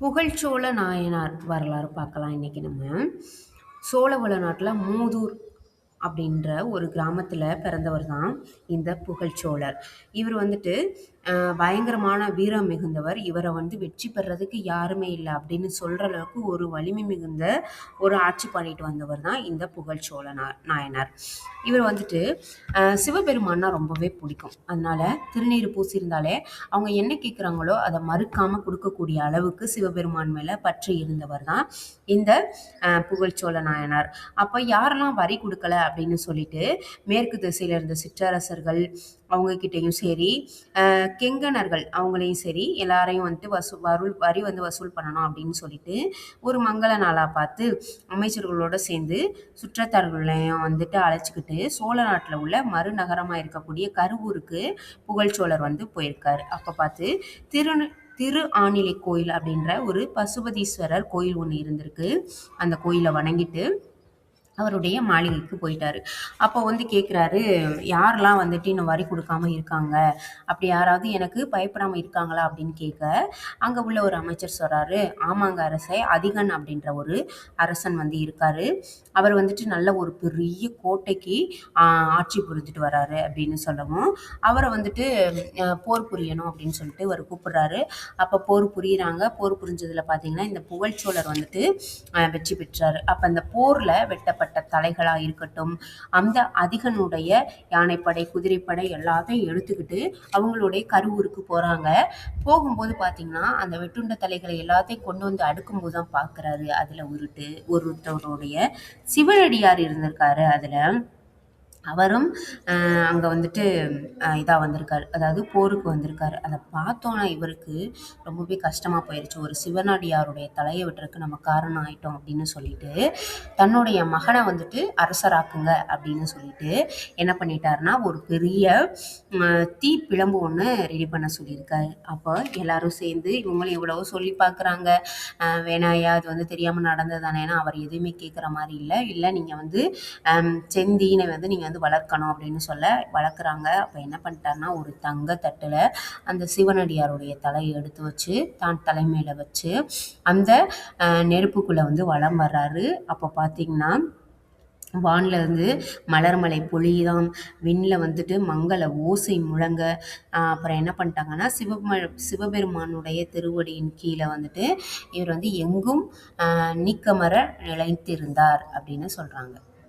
புகழ்ச்சோழ நாயனார் வரலாறு பார்க்கலாம் இன்னைக்கு நம்ம. சோழவள நாட்டில் மூதூர் அப்படின்ற ஒரு கிராமத்தில் பிறந்தவர் தான் இந்த புகழ்ச்சோழர். இவர் வந்துட்டு பயங்கரமான வீரம் மிகுந்தவர். இவரை வெற்றி பெறதுக்கு யாருமே இல்லை அப்படின்னு சொல்கிற அளவுக்கு ஒரு வலிமை மிகுந்த ஒரு ஆட்சி பண்ணிட்டு வந்தவர் தான் இந்த புகழ்ச்சோழ நாயனார். இவர் வந்துட்டு சிவபெருமான்னா ரொம்பவே பிடிக்கும். அதனால திருநீர் பூசியிருந்தாலே அவங்க என்ன கேட்குறாங்களோ அதை மறுக்காமல் கொடுக்கக்கூடிய அளவுக்கு சிவபெருமான் மேலே பற்று இருந்தவர் தான் இந்த புகழ்ச்சோழ நாயனார். அப்போ யாரெல்லாம் வரி கொடுக்கல அப்படின்னு சொல்லிட்டு மேற்கு திசையில இருந்த சிற்றரசர்கள் அவங்க கிட்டையும் சரி, கெங்கணர்கள் அவங்களையும் சரி, எல்லாரையும் வரி வசூல் பண்ணணும் அப்படின்னு சொல்லிட்டு ஒரு மங்கள நாளா பார்த்து அமைச்சர்களோட சேர்ந்து சுற்றத்தார்களையும் அழைச்சிக்கிட்டு சோழ நாட்டில் உள்ள மறுநகரமா இருக்கக்கூடிய கருவூருக்கு புகழ்ச்சோழர் போயிருக்காரு. அப்ப பார்த்து திரு ஆணிலை கோயில் அப்படின்ற ஒரு பசுபதீஸ்வரர் கோயில் ஒன்று இருந்திருக்கு. அந்த கோயிலை வணங்கிட்டு அவருடைய மாளிகைக்கு போயிட்டாரு. அப்போ கேட்குறாரு, யாரெல்லாம் இன்னும் வரி கொடுக்காம இருக்காங்க, அப்படி யாராவது எனக்கு பயப்படாமல் இருக்காங்களா அப்படின்னு கேட்க, அங்கே உள்ள ஒரு அமைச்சர் சொல்கிறாரு, ஆமாங்க அரசே, அதிகன் அப்படின்ற ஒரு அரசன் இருக்காரு. அவர் நல்ல ஒரு பெரிய கோட்டைக்கு ஆட்சி புரிஞ்சுட்டு வராரு அப்படின்னு சொல்லவும், அவரை போர் புரியணும் அப்படின்னு சொல்லிட்டு அவர் கூப்பிடுறாரு. அப்போ போர் புரியுறாங்க. போர் புரிஞ்சதில் பார்த்தீங்கன்னா இந்த புகழ்ச்சோழர் வெற்றி பெற்றாரு. அப்போ அந்த போரில் வெட்டப்பட்ட தலைகளா இருக்கட்டும், அந்த அதிகனுடைய யானைப்படை, குதிரைப்படை எல்லாத்தையும் எடுத்துக்கிட்டு அவங்களுடைய கருவூருக்கு போறாங்க. போகும்போது பாத்தீங்கன்னா அந்த வெட்டுண்ட தலைகளை எல்லாத்தையும் கொண்டு அடுக்கும்போது தான் பாக்குறாரு, அதுல ஒருத்தருடைய சிவனடியார் இருந்திருக்காரு. அதுல அவரும் அங்கே இதாக வந்திருக்காரு, அதாவது போருக்கு வந்திருக்காரு. அதை பார்த்தோன்னா இவருக்கு ரொம்பவே கஷ்டமாக போயிடுச்சு. ஒரு சிவனடியாருடைய தலையை விட்டுறதுக்கு நம்ம காரணம் ஆயிட்டோம் அப்படின்னு சொல்லிட்டு தன்னுடைய மகனை அரசராக்குங்க அப்படின்னு சொல்லிட்டு என்ன பண்ணிட்டாருன்னா ஒரு பெரிய தீ பிழம்பு ஒன்று ரெடி பண்ண சொல்லியிருக்காரு. அப்போ எல்லாரும் சேர்ந்து இவங்களும் எவ்வளவோ சொல்லி பார்க்குறாங்க, வேணாயா அது தெரியாமல் நடந்தது தானே. ஏன்னா அவர் எதுவுமே கேட்குற மாதிரி இல்லை நீங்கள் செந்தீனை நீங்கள் வளர்க்கணும் அப்படின்னு சொல்ல வளர்க்குறாங்க. அப்போ என்ன பண்ணிட்டாருன்னா ஒரு தங்க தட்டில் அந்த சிவனடியாருடைய தலையை எடுத்து வச்சு தான் தலைமையில வச்சு அந்த நெருப்புக்குள்ளே வலம் வர்றாரு. அப்போ பார்த்தீங்கன்னா வானில் இருந்து மலர்மலை பொழியுதாம், விண்ணில் மங்கள ஓசை முழங்க. அப்புறம் என்ன பண்ணிட்டாங்கன்னா சிவபெருமானுடைய திருவடியின் கீழே இவர் எங்கும் நீக்கமர நிலைத்திருந்தார் அப்படின்னு சொல்கிறாங்க.